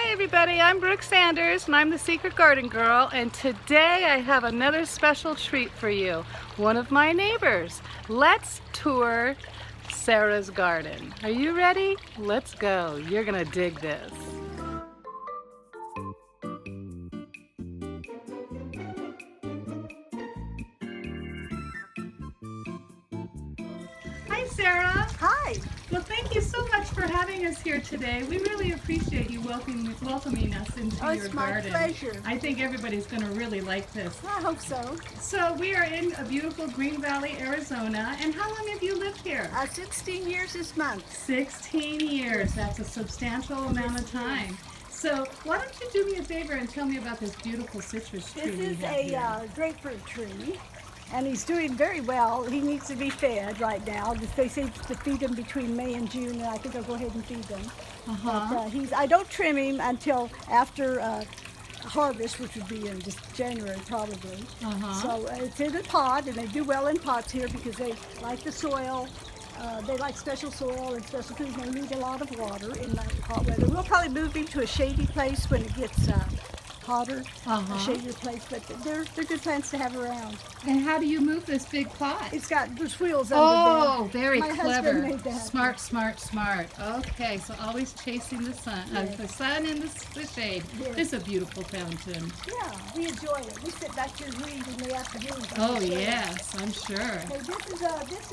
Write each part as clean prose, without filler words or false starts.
Hi everybody, I'm Brooke Sanders and I'm the Secret Garden Girl, and today I have another special treat for you. One of my neighbors. Let's tour Sarah's garden. Are you ready? Let's go. You're gonna dig this. Hi Sarah. Hi. Well, thank you so much for having us here today. We really appreciate you welcoming us into your It's my garden. pleasure. I think everybody's going to really like this. I hope so. So we are in a beautiful Green Valley, Arizona. And how long have you lived here? 16 years this month. 16 years. That's a substantial amount of time. So why don't you do me a favor and tell me about this beautiful citrus tree This we is have a here. grapefruit tree, and he's doing very well. He needs to be fed right now. They say to feed him between May and June, and I think I'll go ahead and feed him. But I don't trim him until after harvest, which would be in just January probably. So it's in a pot, and they do well in pots here because they like the soil. They like special soil and special trees. They need a lot of water in the hot weather. We'll probably move him to a shady place when it gets hotter, a shadier place. But they're good plants to have around. And how do you move this big pot? It's got there's wheels under there. Oh, very My clever. husband made that. Smart, smart, smart. Okay, so always chasing the sun, the sun and the shade. Yes. This is a beautiful fountain. Yeah, we enjoy it. We sit back here and read in the afternoon. Oh yes, I'm sure. Okay, this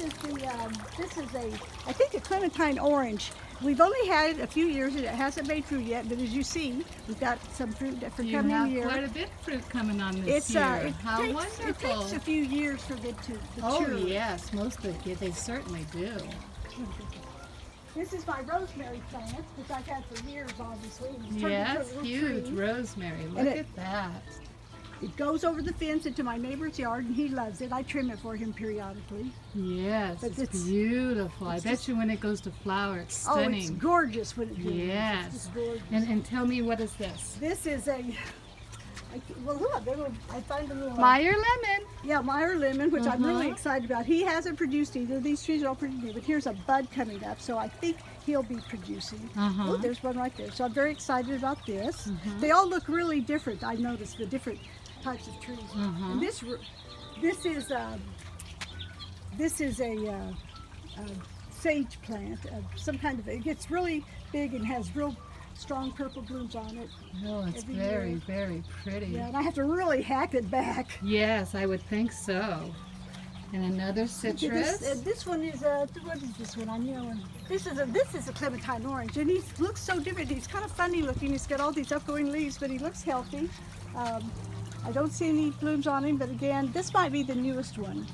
is a I think a Clementine Orange. We've only had it a few years and it hasn't made fruit yet, but as you see, we've got some fruit for You coming have year. quite a bit of fruit coming on this It year. How takes wonderful! a few years for them to mature. Oh yes, most of it, they certainly do. This is my rosemary plant, which I've had for years, obviously. It's turned Yes, into a little huge tree. rosemary. Look And at that. It goes over the fence into my neighbor's yard, and he loves it. I trim it for him periodically. Yes, But it's beautiful. I bet you when it goes to flower, it's stunning. Oh, it's gorgeous when it blooms. Yes. It's just gorgeous. And tell me, what is this? This is well, look, I find a little. Meyer Lemon. Yeah, Meyer Lemon, which I'm really excited about. He hasn't produced either. These trees are all pretty new, but here's a bud coming up, so I think he'll be producing. Oh, there's one right there. So I'm very excited about this. They all look really different. I noticed the different types of trees. And this is a sage plant, some kind of. It gets really big and has real strong purple blooms on it. Oh, it's very, very pretty. Yeah, and I have to really hack it back. Yes, I would think so. And another citrus. This one is what is this one? I know. This is a Clementine Orange, and he looks so different. He's kind of funny looking. He's got all these upgoing leaves, but he looks healthy. I don't see any blooms on him, but again, this might be the newest one.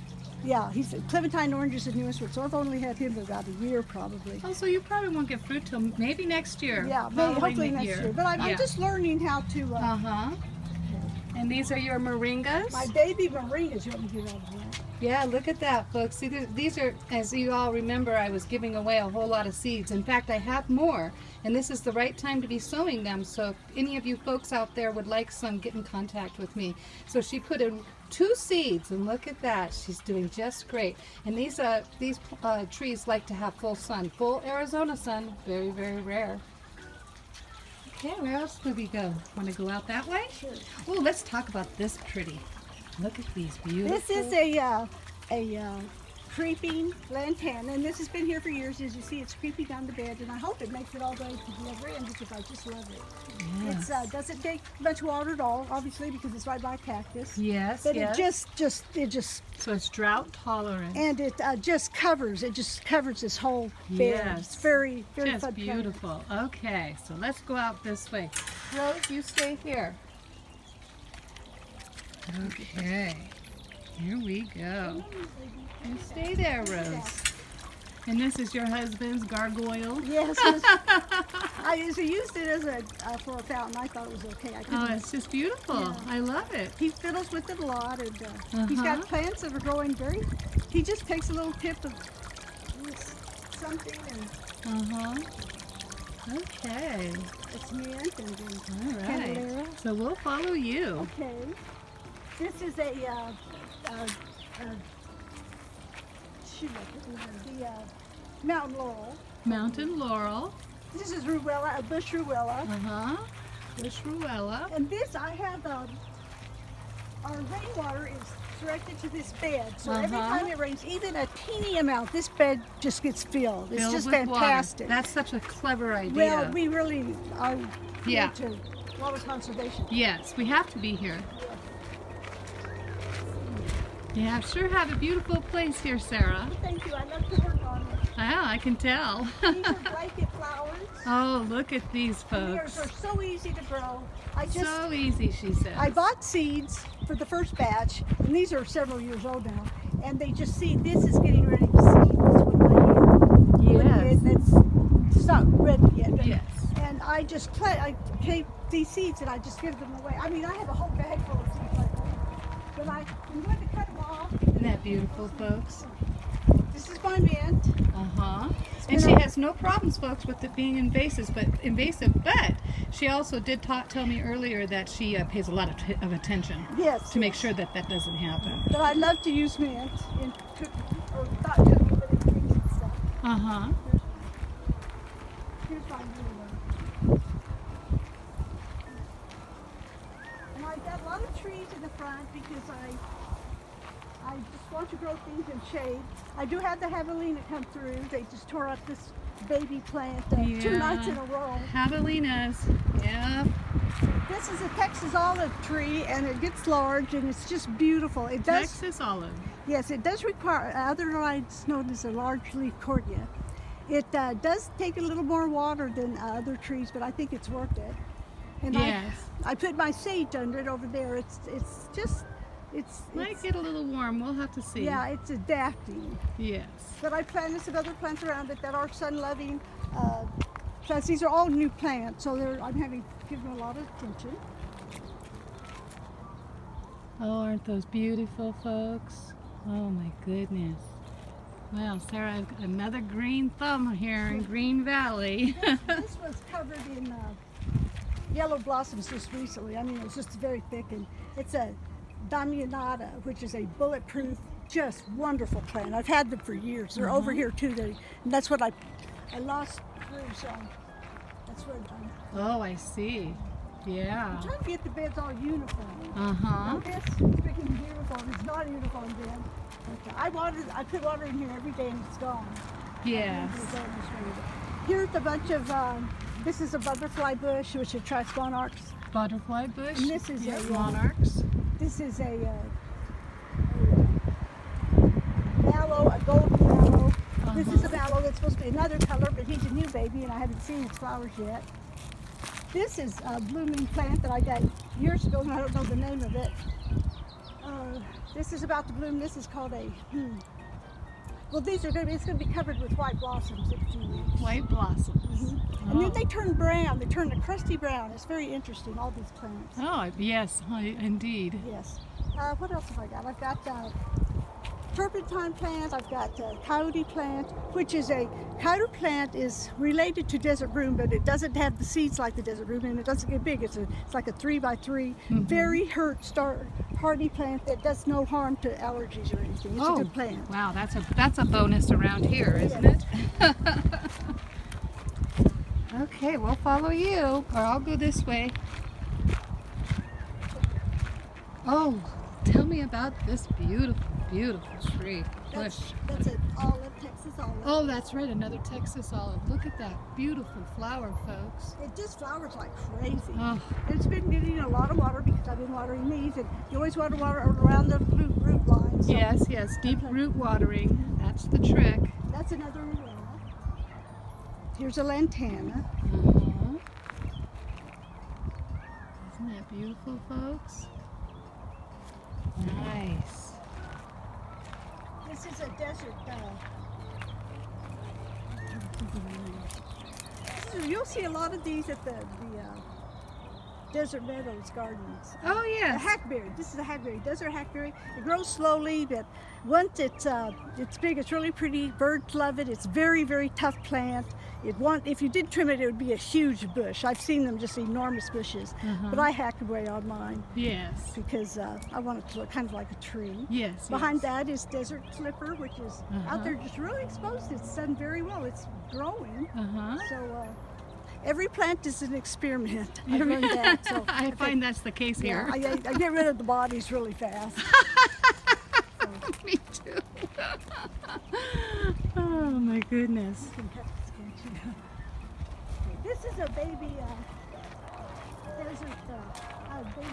Yeah, Clementine Orange is the newest one, so I've only had him for about a year probably. Oh, so you probably won't get fruit till maybe next year. Yeah, maybe, hopefully the next year. But I'm just learning how to. And these are your Moringas? My baby Moringas, you want me to get out of that? Yeah, look at that, folks. See, these are, as you all remember, I was giving away a whole lot of seeds. In fact, I have more, and this is the right time to be sowing them. So if any of you folks out there would like some, get in contact with me. So she put in 2 seeds, and look at that. She's doing just great. And these trees like to have full sun, full Arizona sun. Very, very rare. Okay, where else do we go? Want to go out that way? Sure. Oh, let's talk about this pretty. Look at these beautiful. This is a creeping lantana, and this has been here for years. As you see, it's creeping down the bed, and I hope it makes it all the way to the other end because I just love it. Yes. It doesn't take much water at all, obviously, because it's right by a cactus. Yes, But yes. it just So it's drought tolerant. and it just covers this whole bed. Yes. It's very, very Just fun. beautiful. Okay, so let's go out this way. Rose, you stay here. Okay, here we go. You stay there, Rose. And this is your husband's gargoyle. Yes, I used it as for a fountain. I thought it was okay. Oh, it's just beautiful. Yeah. I love it. He fiddles with it a lot, and he's got plants that are growing he just takes a little tip of something and Okay. it's mint and All right. candelera. So we'll follow you. Okay. This is the mountain laurel. Mountain laurel. This is ruella, a bush ruella. Bush Ruella. And this, I have, our rainwater is directed to this bed. So every time it rains, even a teeny amount, this bed just gets filled. It's Filled just with fantastic. Water. That's such a clever idea. Well, we really are into water conservation. Yes, we have to be here. Yeah, sure have a beautiful place here, Sarah. Thank you. I love to work on it. Yeah, I can tell. These are blanket flowers. Oh, look at these They're folks. so easy to grow. So easy, she says. I bought seeds for the first batch, and these are several years old now. And they just see this is getting ready to seed. This one right here. It's not ready yet. But, Yes. And I just I take these seeds and I just give them away. I mean, I have a whole bag full of seeds like that. But I'm going to cut them off. Isn't that beautiful, folks? This is my mint. And she has no problems, folks, with it being invasive. But she also did tell me earlier that she pays a lot of attention. Yes. To make sure that that doesn't happen. But I love to use mint in cooking, or not cooking, but in drinks and stuff. Here's my new one. And I've got a lot of trees in the front because I just want to grow things in shade. I do have the javelina come through. They just tore up this baby plant 2 nights in a row. Javelinas, yeah. This is a Texas olive tree, and it gets large, and it's just beautiful. It does. Texas olive. Yes, it does require, otherwise known as a large leaf cordia. It does take a little more water than other trees, but I think it's worth it. And yes. I put my sage under it over there. It's Might get a little warm. We'll have to see. Yeah, it's adapting. Yes. But I planted some other plants around it that are sun-loving plants. These are all new plants, so I'm having to give them a lot of attention. Oh, aren't those beautiful, folks? Oh my goodness. Well, Sarah, I've got another green thumb here in Green Valley. This was covered in yellow blossoms just recently. I mean, it was just very thick, and it's a Damianata, which is a bulletproof, just wonderful plant. I've had them for years. They're over here too. And that's what I lost through, so that's what Oh, I see. Yeah. I'm trying to get the beds all uniform. Uh-huh. This is freaking uniform. It's not a uniform bed. Okay. I put water in here every day and it's gone. Yes. Here's a bunch of, this is a butterfly bush, which attracts monarchs. Butterfly bush. And this is monarchs. This is a mallow, a golden mallow. This is a mallow that's supposed to be another color, but he's a new baby and I haven't seen its flowers yet. This is a blooming plant that I got years ago and I don't know the name of it. This is about to bloom. This is called a, well, it's going to be covered with white blossoms in a few weeks. White blossoms. And then they turn brown. They turn a crusty brown. It's very interesting, all these plants. Oh, yes, indeed. Yes. What else have I got? I've got turpentine plant. I've got coyote plant, which is coyote plant is related to desert broom, but it doesn't have the seeds like the desert broom, and it doesn't get big. It's like a 3x3, very hardy plant that does no harm to allergies or anything. It's a good plant. Wow, that's a bonus around here, isn't it? Okay, we'll follow you, or I'll go this way. Oh, tell me about this beautiful, beautiful tree. Bush. That's an olive, Texas olive. Oh, that's right, another Texas olive. Look at that beautiful flower, folks. It just flowers like crazy. Oh. It's been getting a lot of water because I've been watering these, and you always want to water around the root lines. So Yes, deep root watering. That's the trick. that's another one. Here's a lantana. Isn't that beautiful, folks? Nice. This is a desert. You'll see a lot of these at the Desert Meadows Gardens. Oh, A yes. hackberry. This is a hackberry, desert hackberry. It grows slowly, but once it's big, it's really pretty. Birds love it. It's very, very tough plant. If you did trim it, it would be a huge bush. I've seen them just enormous bushes, but I hack away on mine. Yes. Because I want it to look kind of like a tree. Yes. Behind that is desert slipper, which is out there just really exposed. It's done very well. It's growing. So, every plant is an experiment. I learned that. So I find that's the case yeah, here. I get rid of the bodies really fast. Me too. Oh my goodness. You can cut this, can't you? Okay, this is a baby. There's a baby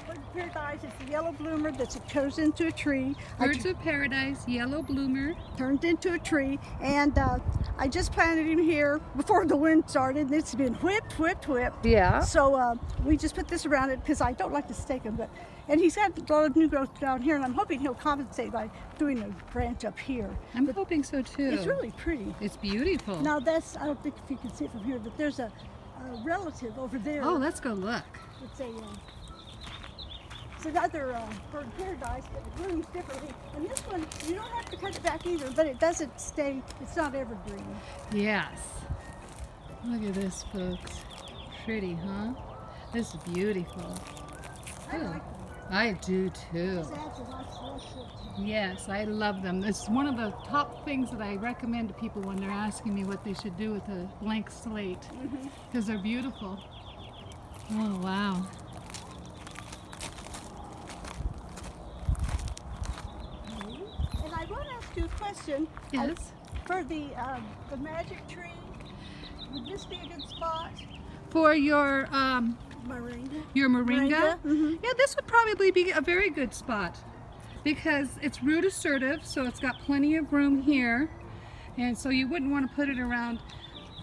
bird of paradise. It's a yellow bloomer that goes into a tree. Birds of Paradise, yellow bloomer. Turned into a tree, and I just planted him here before the wind started, and it's been whipped. Yeah. So we just put this around it because I don't like to stake him, and he's had a lot of new growth down here, and I'm hoping he'll compensate by doing a branch up here. I'm hoping so too. It's really pretty. It's beautiful. Now I don't think if you can see it from here, but there's a relative over there. Oh, let's go look. It's another bird of paradise, but it blooms differently. And this one, you don't have to cut it back either, but it doesn't stay, it's not evergreen. Yes. Look at this, folks. Pretty, huh? This is beautiful. I Ooh. like them. I do too. This adds a nice lush look to it. Yes, I love them. It's one of the top things that I recommend to people when they're asking me what they should do with a blank slate, because they're beautiful. Oh, wow. And I want to ask you a question. Yes. For the magic tree, would this be a good spot? For your Moringa. moringa? Mhm. Yeah, this would probably be a very good spot because it's root assertive, so it's got plenty of room here, and so you wouldn't want to put it around,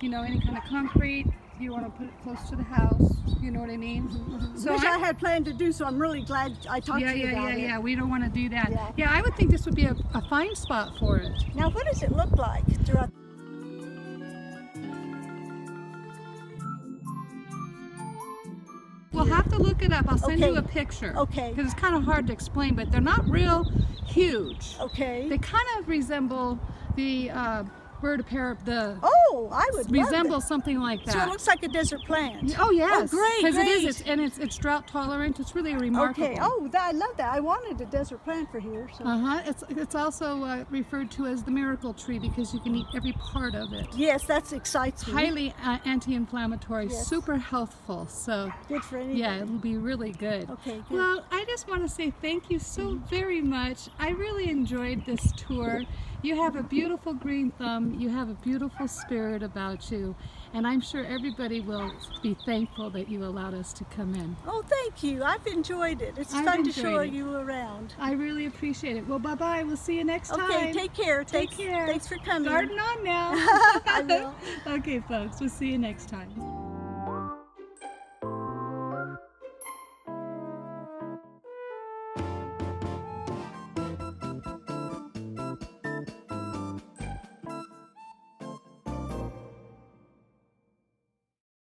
any kind of concrete. You want to put it close to the house. You know what I mean? So Which I had planned to do, so I'm really glad I talked to you about it. Yeah. We don't want to do that. Yeah. Yeah, I would think this would be a fine spot for it. Now, what does it look like throughout? We'll have to look it up. I'll send you Okay. a picture. Okay. Because it's kind of hard to explain, but they're not real huge. Okay. They kind of resemble the bird of paradise. Oh, I would Resemble love that. something like that. So it looks like a desert plant. Oh yes. Oh, great, Because it great. is. It's drought tolerant. It's really remarkable. Okay. Oh, I love that. I wanted a desert plant for here. So. It's also referred to as the miracle tree because you can eat every part of it. Yes, that excites me. Highly anti-inflammatory, Yes. super healthful. So Good for anybody. yeah, it'll be really good. Okay, good. Well, I just want to say thank you so very much. I really enjoyed this tour. You have a beautiful green thumb. You have a beautiful spirit about you. And I'm sure everybody will be thankful that you allowed us to come in. Oh, thank you. I've enjoyed it. It's I've fun to enjoyed show it. you around. I really appreciate it. Well, bye-bye. We'll see you next time. Okay, take care. Take care. Thanks for coming. Garden on now. I will. Okay, folks. We'll see you next time.